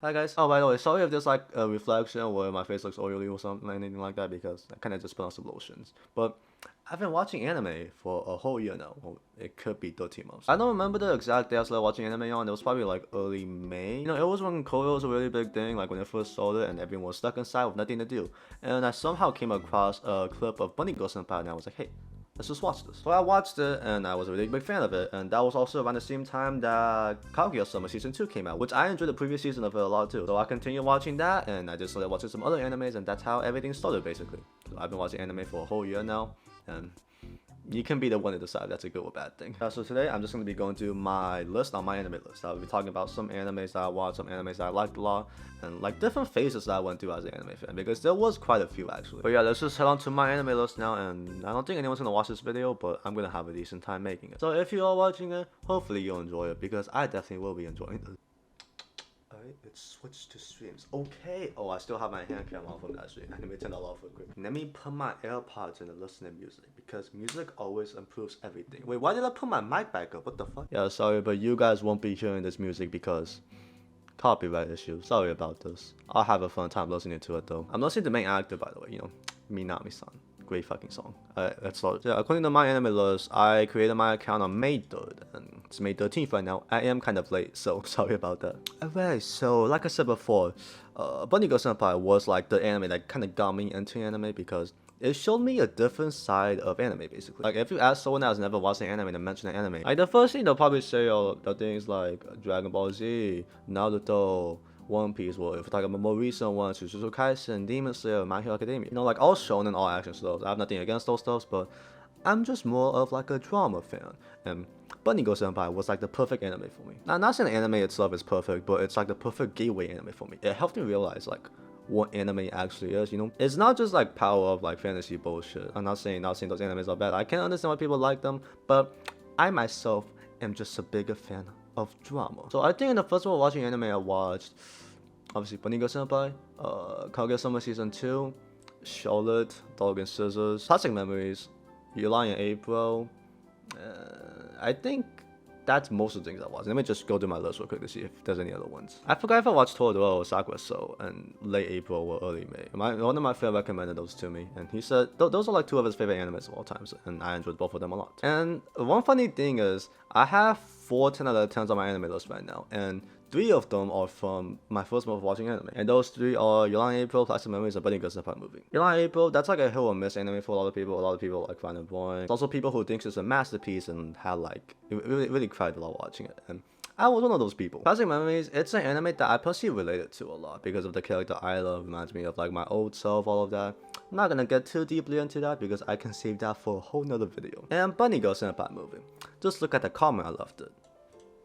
Hi guys. Oh, by the way, sorry if there's like a reflection where my face looks oily or something, anything like that, because I kind of just put on some lotions. But I've been watching anime for a whole year now. Well, it could be 13 months. I don't remember the exact day I started watching anime on. It was probably like early May. It was when COVID was a really big thing, like when it first started and everyone was stuck inside with nothing to do. And I somehow came across a clip of Bunny Girl Senpai and I was like, hey, let's just watch this. So I watched it and I was a really big fan of it, and that was also around the same time that Kaguya Summer Season 2 came out, which I enjoyed the previous season of it a lot too. So I continued watching that and I just started watching some other animes, and that's how everything started basically. So I've been watching anime for a whole year now, and you can be the one to decide that's a good or bad thing. So today I'm just going to be going through my list on my anime list. I'll be talking about some animes that I watched, some animes that I liked a lot, and like different phases that I went through as an anime fan, because there was quite a few actually. But yeah, let's just head on to my anime list now, and I don't think anyone's gonna watch this video, but I'm gonna have a decent time making it. So if you are watching it, hopefully you'll enjoy it, because I definitely will be enjoying it. Alright, it's switched to streams. Okay. Oh, I still have my hand cam on from that stream. Let me turn that off real quick. Let me put my AirPods in and listen to music, because music always improves everything. Wait, why did I put my mic back up? What the fuck? Yeah, sorry, but you guys won't be hearing this music because copyright issue. Sorry about this. I'll have a fun time listening to it though. I'm listening to the main actor, by the way. Minami-san. Great fucking song. Let's start. Yeah, according to my anime list, I created my account on May 3rd, and it's May 13th right now. I am kind of late, so sorry about that. Alright, so like I said before, Bunny Girl Senpai was like the anime that kind of got me into anime, because it showed me a different side of anime, basically. Like, if you ask someone that has never watched an anime to mention an anime, like, the first thing they'll probably say are the things like Dragon Ball Z, Naruto, One Piece, or if we're talking about more recent ones, Jujutsu Kaisen, Demon Slayer, My Hero Academia. Like all shonen, all action stuff. I have nothing against those stuffs, but I'm just more of like a drama fan. And Bunny Girl Senpai was like the perfect anime for me. Now, not saying the anime itself is perfect, but it's like the perfect gateway anime for me. It helped me realize like what anime actually is. It's not just like power of like fantasy bullshit. I'm not saying those animes are bad. I can understand why people like them, but I myself am just a bigger fan of drama. So I think in the first one watching anime, I watched obviously Bunny Girl Senpai, Kaguya Summer Season 2, Charlotte, Dog and Scissors, Classic Memories, YLiA in April. I think that's most of the things I watched. Let me just go through my list real quick to see if there's any other ones. I forgot if I watched Toradora or Sakura So in late April or early May. One of my friends recommended those to me, and he said those are like two of his favorite animes of all time, and I enjoyed both of them a lot. And one funny thing is, I have 4 10 out of 10s on my anime list right now, and 3 of them are from my first month of watching anime. And those 3 are YLiA April, Classic Memories, and Bunny Girl Senpai movie. YLiA April, that's like a hit or miss anime for a lot of people. A lot of people like find it boring. There's also people who think it's a masterpiece and had like, really cried a lot watching it. And I was one of those people. Classic Memories, it's an anime that I personally related to a lot because of the character YLiA. Reminds me of like my old self, all of that. I'm not gonna get too deeply into that because I can save that for a whole nother video. And Bunny Girl Senpai movie. Just look at the comment I left it.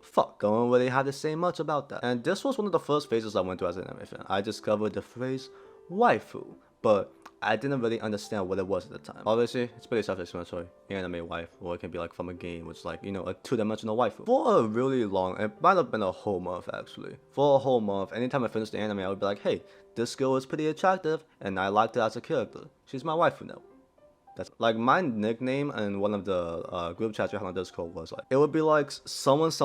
Fuck, don't really have to say much about that. And this was one of the first phases I went through as an anime fan. I discovered the phrase waifu, but I didn't really understand what it was at the time. Obviously, it's pretty self-explanatory. Anime wife, or it can be like from a game, which is like, a two-dimensional waifu. For a really long, it might have been a whole month actually. For a whole month, anytime I finished the anime, I would be like, hey, this girl is pretty attractive, and I liked her as a character. She's my waifu now. That's like my nickname in one of the group chats we had on Discord was like, it would be like someone's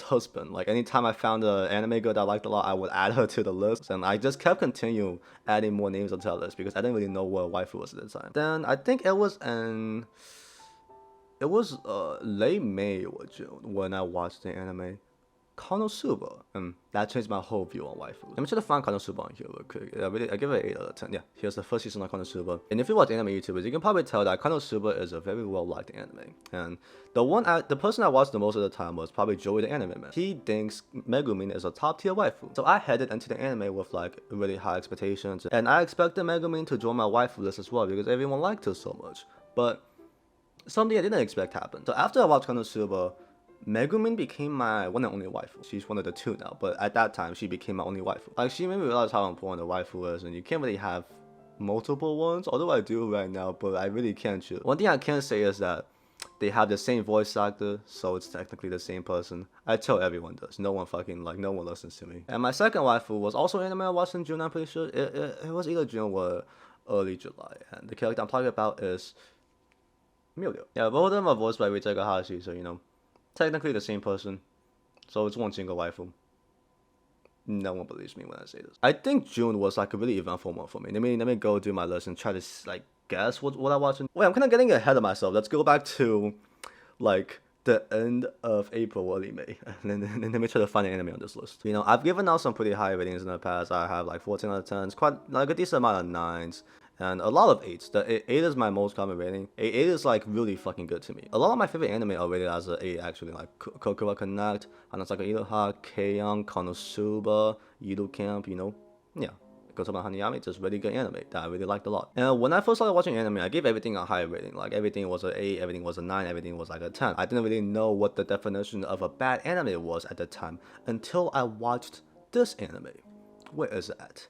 husband. Like anytime I found an anime girl that I liked a lot, I would add her to the list, and I just kept continuing adding more names onto that list because I didn't really know what waifu was at the time. Then I think it was late May or June when I watched the anime Konosuba, and that changed my whole view on waifu. Let me try to find Konosuba on here real quick. I give it an 8 out of 10. Yeah, here's the first season of Konosuba. And if you watch anime YouTubers, you can probably tell that Konosuba is a very well-liked anime. And the person I watched the most of the time was probably Joey the Anime Man. He thinks Megumin is a top-tier waifu. So I headed into the anime with like really high expectations, and I expected Megumin to join my waifu list as well because everyone liked her so much. But something I didn't expect happened. So after I watched Konosuba, Megumin became my one and only waifu. She's one of the 2 now, but at that time, she became my only waifu. Like, she made me realize how important a waifu is, and you can't really have multiple ones, although I do right now, but I really can't choose. One thing I can say is that they have the same voice actor, so it's technically the same person. I tell everyone does. No one listens to me. And my second waifu was also anime I watched in June, I'm pretty sure. It was either June or early July, and the character I'm talking about is Mirai. Yeah, both of them are voiced by Ritaka Hashi, so technically the same person. So it's one single waifu. No one believes me when I say this. I think June was like a really eventful month for me. Let me go do my list and try to like guess what I watched. Wait, I'm kind of getting ahead of myself. Let's go back to like the end of April, early May. And then let me try to find an anime on this list. You know, I've given out some pretty high ratings in the past. I have like 14 out of 10s, quite like a decent amount of 9s, and a lot of 8s. The 8 is my most common rating. 8 is like really fucking good to me. A lot of my favorite anime are rated as an 8 actually, like Kokura Connect, Hanasaka Iroha, Keion, Konosuba, Yuru Camp, you know. Yeah. Kotama Hanayami, just really good anime that I really liked a lot. And when I first started watching anime, I gave everything a high rating. Like everything was an 8, everything was a 9, everything was like a 10. I didn't really know what the definition of a bad anime was at the time until I watched this anime. Where is it at?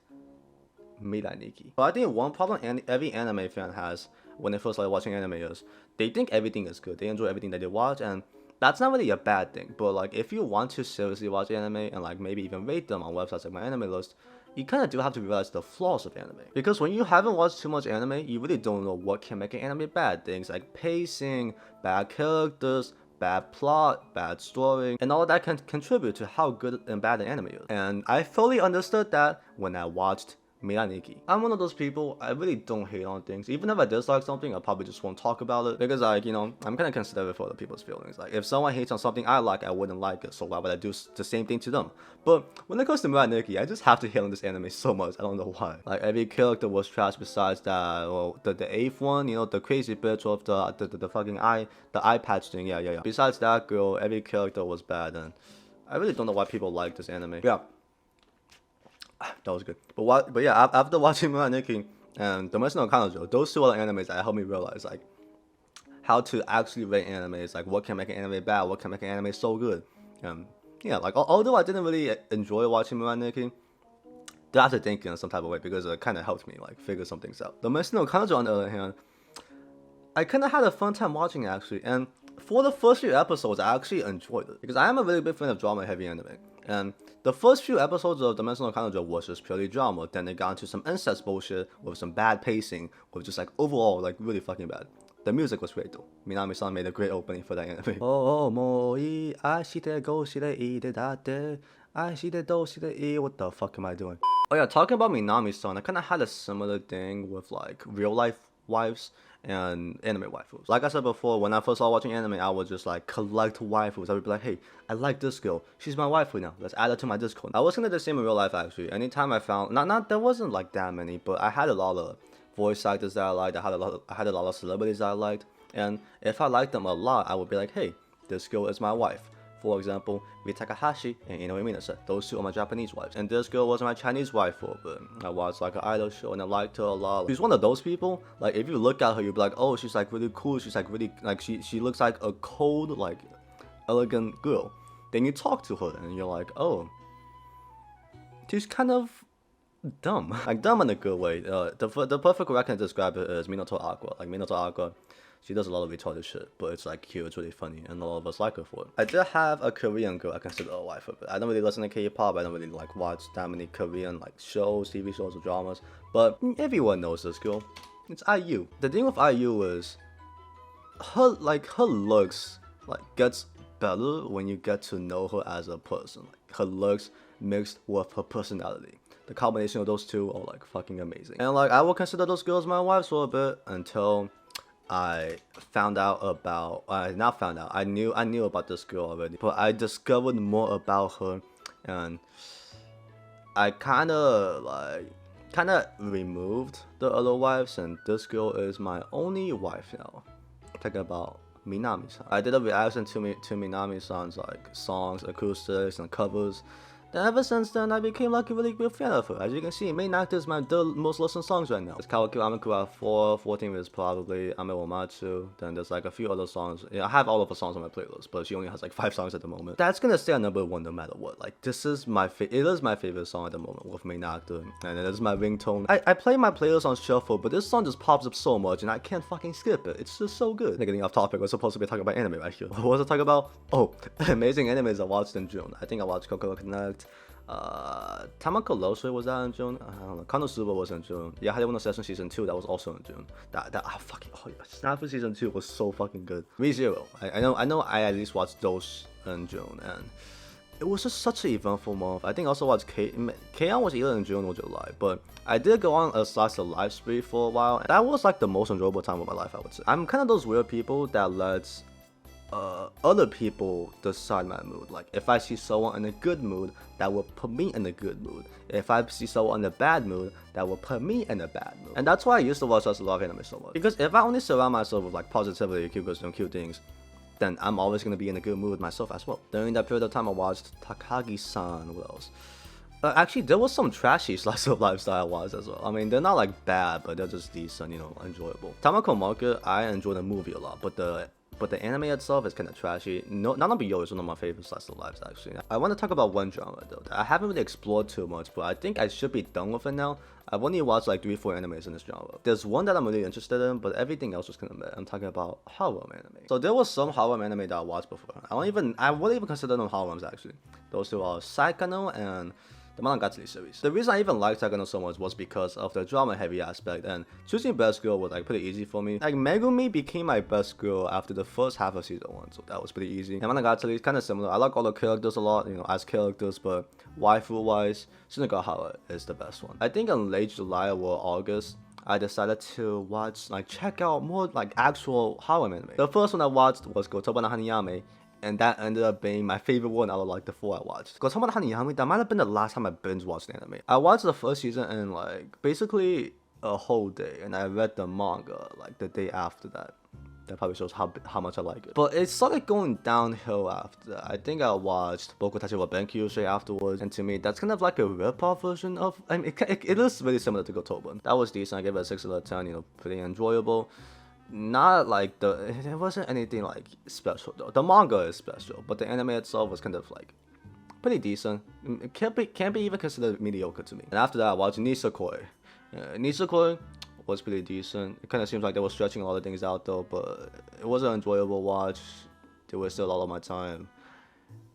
Mirai Nikki. But I think one problem every anime fan has when they first started watching anime is they think everything is good. They enjoy everything that they watch, and that's not really a bad thing. But like if you want to seriously watch anime and like maybe even rate them on websites like my anime list, you kind of do have to realize the flaws of anime. Because when you haven't watched too much anime, you really don't know what can make an anime bad. Things like pacing, bad characters, bad plot, bad story, and all of that can contribute to how good and bad an anime is. And I fully understood that when I watched Mirai Nikki. I'm one of those people, I really don't hate on things. Even if I dislike something, I probably just won't talk about it. Because like, you know, I'm kind of considerate for other people's feelings. Like if someone hates on something I like, I wouldn't like it. So why would I do the same thing to them? But when it comes to Mirai Nikki, I just have to hate on this anime so much. I don't know why. Like every character was trash besides that, well, the 8th one, you know, the crazy bitch of the fucking eye patch thing. Yeah. Besides that girl, every character was bad, and I really don't know why people like this anime. Yeah. That was good. But yeah, after watching Mirai Nikki and Dimensional Kanojo, those two other animes that helped me realize like how to actually rate animes, like what can make an anime bad, what can make an anime so good. Yeah, like although I didn't really enjoy watching Mirai Nikki, I have to think in some type of way because it kind of helped me like figure some things out. Dimensional Kanojo on the other hand, I kind of had a fun time watching it actually, and for the first few episodes, I actually enjoyed it because I am a really big fan of drama-heavy anime. And the first few episodes of Dimensional Kanojo was just purely drama. Then they got into some incest bullshit with some bad pacing, with just like overall like really fucking bad. The music was great though. Minami-san made a great opening for that anime. Oh, moi ashite go shire ide date. Ashite do shire. What the fuck am I doing? Oh yeah, talking about Minami-san, I kind of had a similar thing with like real life wives and anime waifus. Like I said before, when I first started watching anime, I would just like collect waifus. I would be like, hey, I like this girl. She's my waifu now. Let's add her to my Discord. I was kind of the same in real life actually. Anytime I found, there wasn't like that many, but I had a lot of voice actors that I liked. I had a lot of celebrities that I liked. And if I liked them a lot, I would be like, hey, this girl is my wife. For example, Rie Takahashi and Inoue Minasa. Those two are my Japanese wives. And this girl was my Chinese wife for a bit. I watched like an idol show and I liked her a lot. She's one of those people, like if you look at her, you'll be like, oh, she's like really cool. She's like really, like she looks like a cold, like elegant girl. Then you talk to her and you're like, oh, she's kind of dumb. Like dumb in a good way. The perfect way I can describe it is Minato Aqua. Like Minato Aqua, she does a lot of retarded shit, but it's like cute, it's really funny, and a lot of us like her for it. I did have a Korean girl I consider a wife of it. I don't really listen to K-pop, I don't really like watch that many Korean like shows, TV shows, or dramas, but everyone knows this girl. It's IU. The thing with IU is her looks like gets better when you get to know her as a person. Like her looks mixed with her personality. The combination of those two are like fucking amazing. And like I will consider those girls my wives for a bit until I found out about, not found out, I knew about this girl already, but I discovered more about her, and I kind of removed the other wives, and this girl is my only wife now. Talking about Minami-san. I did a reaction to Minami-san's like songs, acoustics, and covers. Then ever since then, I became like a really good fan of her. As you can see, Main Actor is the most listened songs right now. It's Kawaki Amikura 4, 14 is probably Ame wo Matsu. Then there's like a few other songs. Yeah, I have all of her songs on my playlist, but she only has like 5 songs at the moment. That's gonna stay at number 1 no matter what. Like this is it is my favorite song at the moment with Main Actor, and it is my ringtone. I play my playlist on shuffle, but this song just pops up so much, and I can't fucking skip it. It's just so good. Getting off topic, we're supposed to be talking about anime right here. What was I talking about? Oh, amazing animes I watched in June. I think I watched Kokoro Connect. Tamako Losui was that in June? I don't know. Konosuba was in June. Yeah, Haruno Session Season 2, that was also in June. Snafu Season 2 was so fucking good. ReZero. I know I at least watched those in June, and it was just such an eventful month. I think I also watched K-On! Was either in June or July, but I did go on a slice of life spree for a while, and that was like the most enjoyable time of my life, I would say. I'm kind of those weird people that lets other people decide my mood. Like, if I see someone in a good mood, that will put me in a good mood. If I see someone in a bad mood, that will put me in a bad mood. And that's why I used to watch a lot of anime so much. Because if I only surround myself with like positivity, cute girls, and cute things, then I'm always gonna be in a good mood myself as well. During that period of time, I watched Takagi-san. What else? Actually, there was some trashy slice of life that I watched as well. I mean, they're not like bad, but they're just decent, you know, enjoyable. Tamako Market, I enjoy the movie a lot, but the anime itself is kind of trashy. No, Nanabi-Yo is one of my favorite slice of lives, actually. I want to talk about one genre though that I haven't really explored too much, but I think I should be done with it now. I've only watched like 3-4 animes in this genre. There's one that I'm really interested in, but everything else was kind of meh. I'm talking about harem anime. So there was some harem anime that I watched before. I wouldn't even consider them harems actually. Those two are Saikano and the Monogatari series. The reason I even liked Saikano so much was because of the drama heavy aspect, and choosing best girl was like pretty easy for me. Like Megumi became my best girl after the first half of season 1, so that was pretty easy. And Monogatari is kind of similar. I like all the characters a lot, you know, as characters, but waifu wise, Shinigahara is the best one. I think in late July or August, I decided to check out more like actual harem anime. The first one I watched was Gotoba no Hanayame, and that ended up being my favorite one out of like the 4 I watched. Gotoba no Hanayame, that might have been the last time I binge watched anime. I watched the first season in like basically a whole day, and I read the manga like the day after that. That probably shows how much I like it. But it started going downhill after that. I think I watched Boku Tachi wa Benkyu straight afterwards, and to me, that's kind of like a rip-off version of. I mean, it is really similar to Gotoba. That was decent. I gave it a 6 out of 10. You know, pretty enjoyable. Not like it wasn't anything like special though. The manga is special, but the anime itself was kind of like pretty decent. It can't be even considered mediocre to me. And after that, I watched Nisekoi. Nisekoi was pretty decent. It kind of seems like they were stretching a lot of things out though, but it was an enjoyable watch. It was still a lot of my time.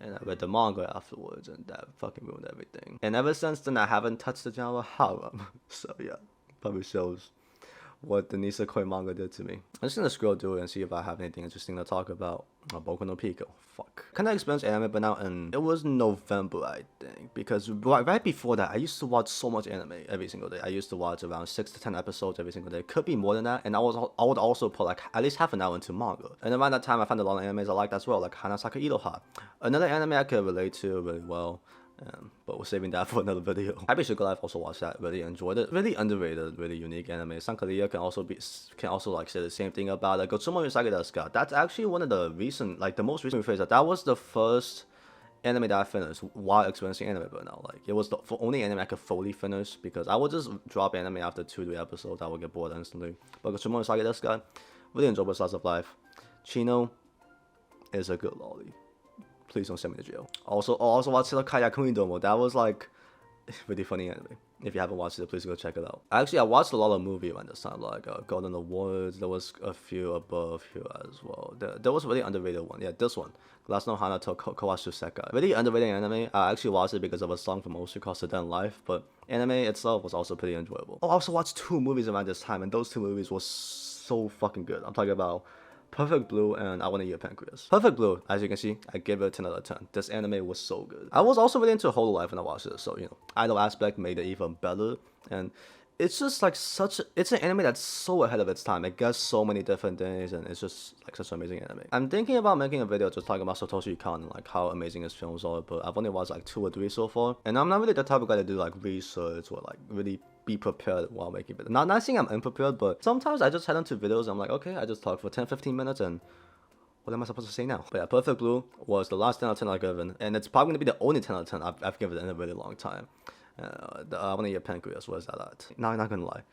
And I read the manga afterwards, and that fucking ruined everything. And ever since then, I haven't touched the genre harem. So yeah, probably shows what the Nisekoi manga did to me. I'm just gonna scroll through it and see if I have anything interesting to talk about. Boku no Pico. Fuck. Kinda experienced anime but now in it was November, I think. Because right before that, I used to watch so much anime every single day. I used to watch around 6 to 10 episodes every single day. Could be more than that. And I would also put like at least half an hour into manga. And around that time I found a lot of animes I liked as well, like Hanasaka Iroha. Another anime I could relate to really well. But we're saving that for another video. Happy Sugar Life, also watched that, really enjoyed it. Really underrated, really unique anime. YLiA can also like say the same thing about it. Gotsumo Yusagi Desu. That's actually one of the recent, like the most recent phrase that was the first anime that I finished while experiencing anime burnout. Like it was the only anime I could fully finish because I would just drop anime after 2-3 episodes. I would get bored instantly. But Gotsumo Yusagi Desu, really enjoyable slice of life. Chino is a good lolly. Please don't send me to jail. Also watched Kaya Domo. That was like really funny anime. If you haven't watched it, please go check it out. Actually, I watched a lot of movies around this time, like Golden Awards. There was a few above here as well. There was a really underrated one. Yeah, this one. Glass no Hana to Kawashu Sekai. Really underrated anime. I actually watched it because of a song from Osu called Sedan Life, but anime itself was also pretty enjoyable. I also watched 2 movies around this time, and those 2 movies were so fucking good. I'm talking about Perfect Blue and I Wanna Eat Your Pancreas. Perfect Blue, as you can see, I give it a 10 out of 10. This anime was so good. I was also really into Hololive when I watched it, so you know, idol aspect made it even better. And it's just like it's an anime that's so ahead of its time. It gets so many different things, and it's just like such an amazing anime. I'm thinking about making a video just talking about Satoshi Kon and like how amazing his films are, but I've only watched like 2 or 3 so far. And I'm not really the type of guy to do like research or like really be prepared while making videos. Not saying I'm unprepared, but sometimes I just head into videos and I'm like, okay, I just talk for 10-15 minutes and what am I supposed to say now? But yeah, Perfect Blue was the last 10 out of 10 I've given, and it's probably going to be the only 10 out of 10 I've given in a really long time. I Wanna Eat Your Pancreas, was that at? No, I'm not gonna lie.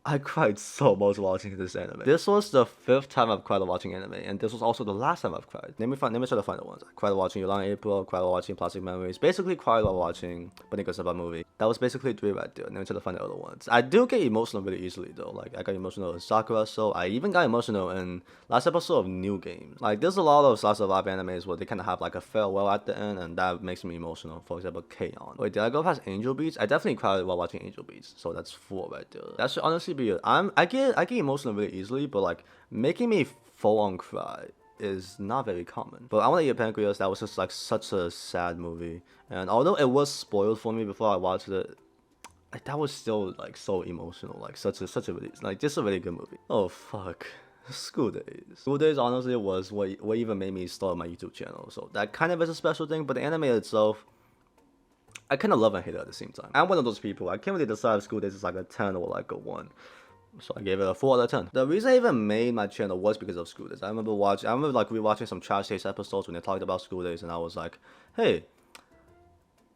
I cried so much watching this anime. This was the 5th time I've cried watching anime, and this was also the last time I've cried. Let me try to find the ones. I cried watching Yulang April, cried watching Plastic Memories, basically cried while watching Boneka Saba movie. That was basically 3 right there. Let me try to find the other ones. I do get emotional really easily though. Like I got emotional in Sakura, so I even got emotional in last episode of New Game. Like there's a lot of slice of life animes where they kind of have like a farewell at the end, and that makes me emotional. For example, K-On! Wait, did I go past Angel Beats? I definitely cried while watching Angel Beats, so that's 4 right there. That should honestly be it. I get emotional really easily, but like making me full on cry is not very common. But I Want to Eat Your Pancreas, that was just like such a sad movie. And although it was spoiled for me before I watched it, like that was still like so emotional. Like such a really, like just a really good movie. Oh fuck. School Days. School Days honestly was what even made me start my YouTube channel. So that kind of is a special thing, but the anime itself, I kind of love and hate it at the same time. I'm one of those people, I can't really decide if School Days is like a 10 or like a 1. So I gave it a 4 out of 10. The reason I even made my channel was because of School Days. I remember like rewatching some Trash Taste episodes when they talked about School Days, and I was like, hey,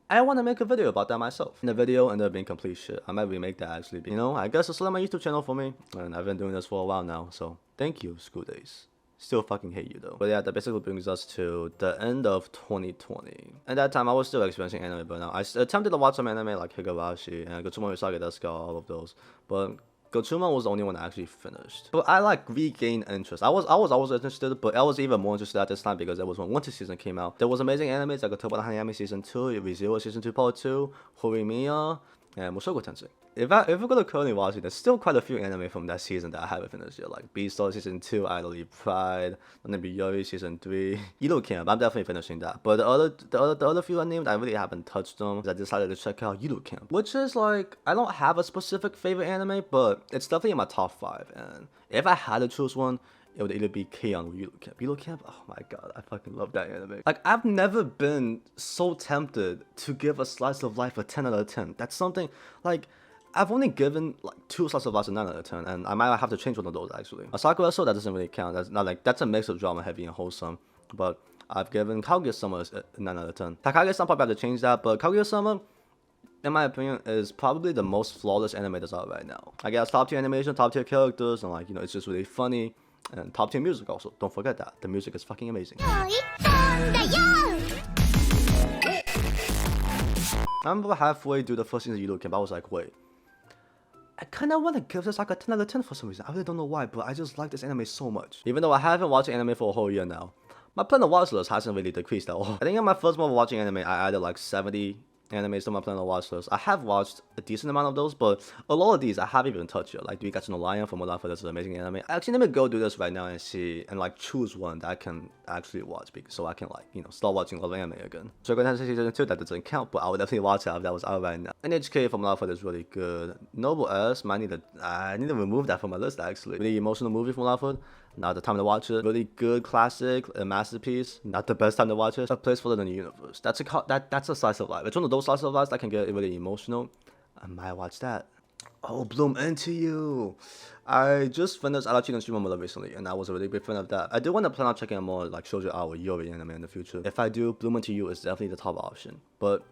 I want to make a video about that myself. And the video ended up being complete shit. I might remake that actually. But, you know, I guess it's still my YouTube channel for me. And I've been doing this for a while now. So thank you, School Days. Still fucking hate you though. But yeah, that basically brings us to the end of 2020. At that time, I was still experiencing anime burnout. I attempted to watch some anime like Higurashi and Gotsuma Usagi Desu, all of those. But Gotsuma was the only one I actually finished. But I like regained interest. I was always interested, but I was even more interested at this time because it was when Winter Season came out. There was amazing animes like Otobara Hanayami Season 2, ReZero Season 2 Part 2, Horimiya, and Mushoku Tensei. If we're gonna currently watch it, there's still quite a few anime from that season that I haven't finished yet, like Beastars Season 2, Idly Pride, and then Yuri Season 3, YLiA Camp. I'm definitely finishing that. But the other few I named, I really haven't touched them. I decided to check out YLiA Camp, which is like, I don't have a specific favorite anime, but it's definitely in my top 5. And if I had to choose one, it would either be K-On! Or YLiA Camp. YLiA Camp, oh my god, I fucking love that anime. Like, I've never been so tempted to give a slice of life a 10 out of 10. That's something, like, I've only given like 2 slices of life a 9 out of 10, and I might have to change one of those actually. A Sakura Soul, that doesn't really count. That's not like, that's a mix of drama heavy and wholesome. But I've given Kaguya-sama a 9 out of 10. Takage-san probably have to change that, but Kaguya-sama, in my opinion, is probably the most flawless anime that's out right now. I guess top tier animation, top tier characters, and like, you know, it's just really funny. And top tier music also. Don't forget that. The music is fucking amazing. I remember halfway through the first season of YLiA Camp, I was like, wait, I kind of want to give this like a 10 out of 10 for some reason. I really don't know why, but I just like this anime so much. Even though I haven't watched anime for a whole year now, my plan to watch list hasn't really decreased at all. I think in my first month of watching anime, I added like 70 animes to my plan to watch list. I have watched a decent amount of those, but a lot of these I haven't even touched yet. Like, do you guys know Lion from Life? This is an amazing anime. Actually, let me go do this right now and see, and like choose one that I can actually watch, because so I can like, you know, start watching a lot of anime again. So Dragon Tensei Season 2, that doesn't count, but I would definitely watch it if that was out right now. NHK from Life is really good. Noble S, I need to remove that from my list actually. Really emotional movie from Life. Not the time to watch it. Really good classic, a masterpiece. Not the best time to watch it. A place further in the universe. That's a slice of life. It's one of those slices of life that can get really emotional. I might watch that. Oh, Bloom Into You. I just finished Arachi no Shimamura recently, and I was a really big fan of that. I do want to plan on checking out more like Shoujo or Yuri anime in the future. If I do, Bloom Into You is definitely the top option. But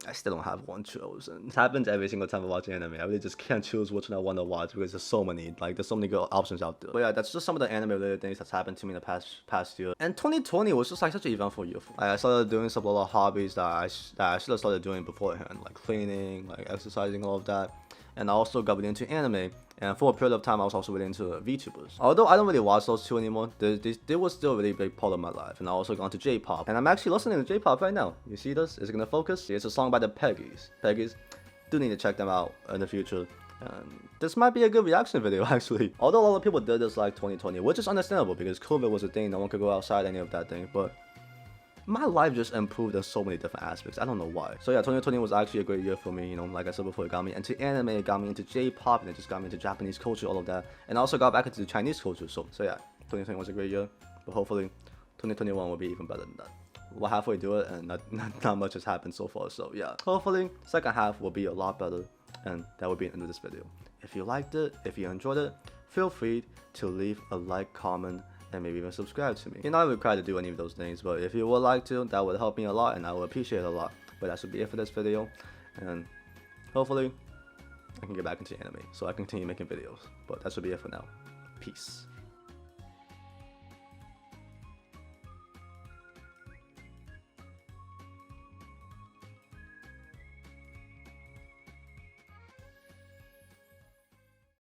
I still don't have one chosen. It happens every single time I watch anime. I really just can't choose which one I want to watch because there's so many. Like, there's so many good options out there. But yeah, that's just some of the anime related things that's happened to me in the past year. And 2020 was just like such an eventful year. I started doing some little hobbies that I should have started doing beforehand, like cleaning, like exercising, all of that. And I also got really into anime. And for a period of time, I was also really into VTubers. Although I don't really watch those two anymore, they were still a really big part of my life. And I also got into J-pop. And I'm actually listening to J-pop right now. You see this? Is it gonna focus? It's a song by the Peggies. Peggies, do need to check them out in the future. This might be a good reaction video actually. Although a lot of people did this like 2020, which is understandable because COVID was a thing, no one could go outside, any of that thing. But my life just improved in so many different aspects. I don't know why. So yeah, 2020 was actually a great year for me. You know, like I said before, it got me into anime, it got me into J-pop, and it just got me into Japanese culture, all of that. And I also got back into the Chinese culture. So yeah, 2020 was a great year. But hopefully, 2021 will be even better than that. We're halfway through it, and not much has happened so far. So yeah, hopefully, second half will be a lot better. And that will be the end of this video. If you liked it, if you enjoyed it, feel free to leave a like, comment, and maybe even subscribe to me. You're not required to do any of those things, but if you would like to, that would help me a lot and I would appreciate it a lot. But that should be it for this video, and hopefully I can get back into anime so I can continue making videos. But that should be it for now. Peace.